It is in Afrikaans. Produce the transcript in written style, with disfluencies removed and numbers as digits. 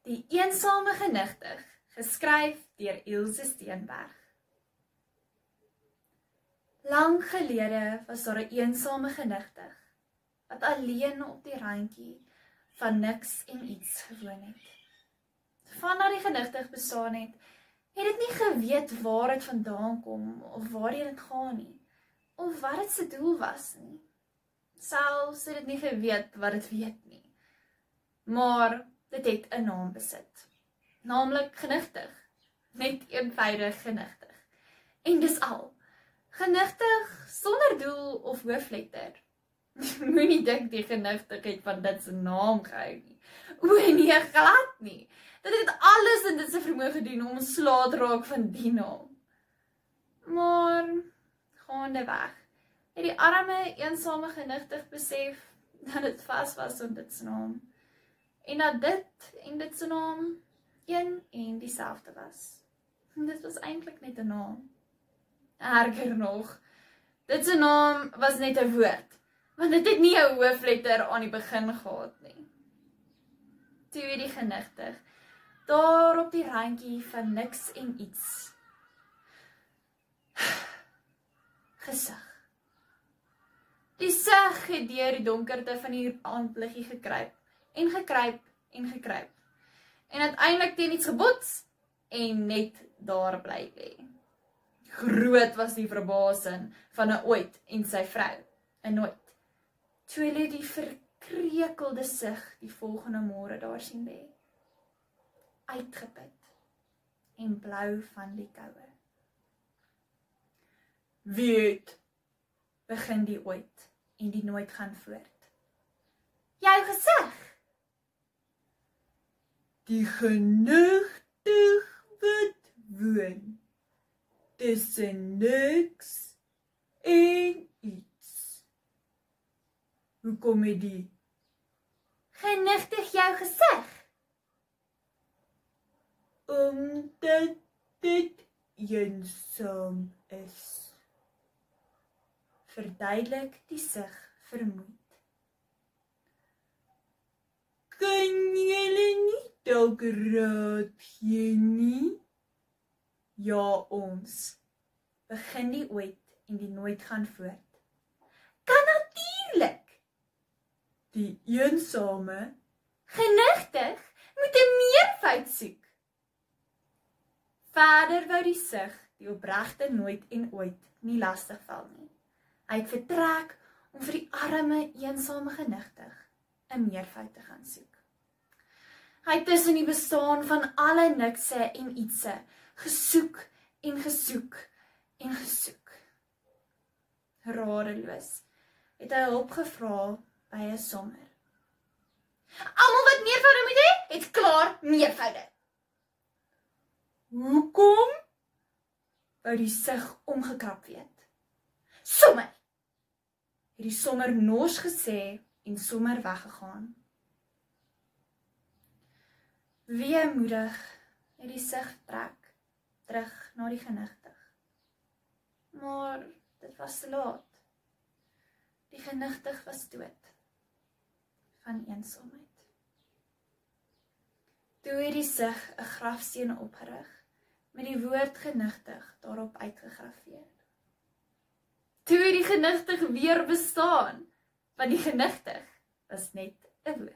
Die eensame genigtig, geskryf deur Ilse Steenberg. Lang gelede was daar 'n eensame genigtig, wat alleen op die randjie van niks en iets gewoon het. Vandat die genigtig bestaan het, het dit nie geweet waar dit vandaan kom, of waarheen dit gaan nie, of wat dit se doel was nie. Selfs het dit nie geweet wat dit weet nie. Maar dit het 'n naam besit, naamlik genigtig, net eenvoudig genigtig. En dis al, genigtig sonder doel of hoofletter. Moenie dink die genigtig het van dit se naam gehou nie. O nee, glad nie. Dit het alles in dit se vermoë gedoen om ontslae te raak van die naam. Maar gaandeweg het die arme, eensame genigtig besef dat dit vas was op dit se naam. En dat dit en dit se naam een en dieselfde was. En dit was eintlik net 'n naam. Erger nog, dit se naam was net 'n woord, want dit het nie 'n hoofletter aan die begin gehad nie. Toe het die genigtig daar op die randjie van niks en iets gesig. Die sig het deur die donkerte van die aandliggie gekruip en gekruip en gekruip. En uiteindelik teen iets gebots en net daar bly lê. Groot was die verbasing van 'n ooit en sy vrou, 'n nooit. Toe hulle die verkrekelde sig die volgende môre daar sien lê. Uitgeput en blou van die koue. Weet, begin die ooit en die nooit gaan voort. Jou gesig. Die genigtig wat woon tussen niks en iets. Hoe kom het die genigtig jou gesig? Omdat dit eensaam is. Verduidelik die sig vermoed. Kan julle nie dalk raad gee nie? Ja, ons. Begin die ooit en die nooit gaan voort. Kan natuurlik. Die eensame genigtig moet 'n meervoud soek. Verder wou die sig die opregte nooit en ooit nie lastig val nie. Hy het vertrek om vir die arme, eensame genigtig 'n meervoud te gaan soek. Hy het tussen die bestaan van alle nikse en ietsse gesoek en gesoek en gesoek. Radeloos het hy hulp gevra by 'n sommer. Almal wat meervoude moet hê, het klaar meervoude. Hoekom? Wou die sig omgekrap weet. Sommer! Het die sommer nors gesê en sommer weggegaan. Weemoedig het die sig trek terug na die genigtig. Maar dit was te laat. Die genigtig was dood van eensaamheid. Toe het die sig 'n grafsteen opgerig met die woord genigtig daarop uitgegraveer. Toe het die genigtig weer bestaan, want die genigtig was net 'n woord.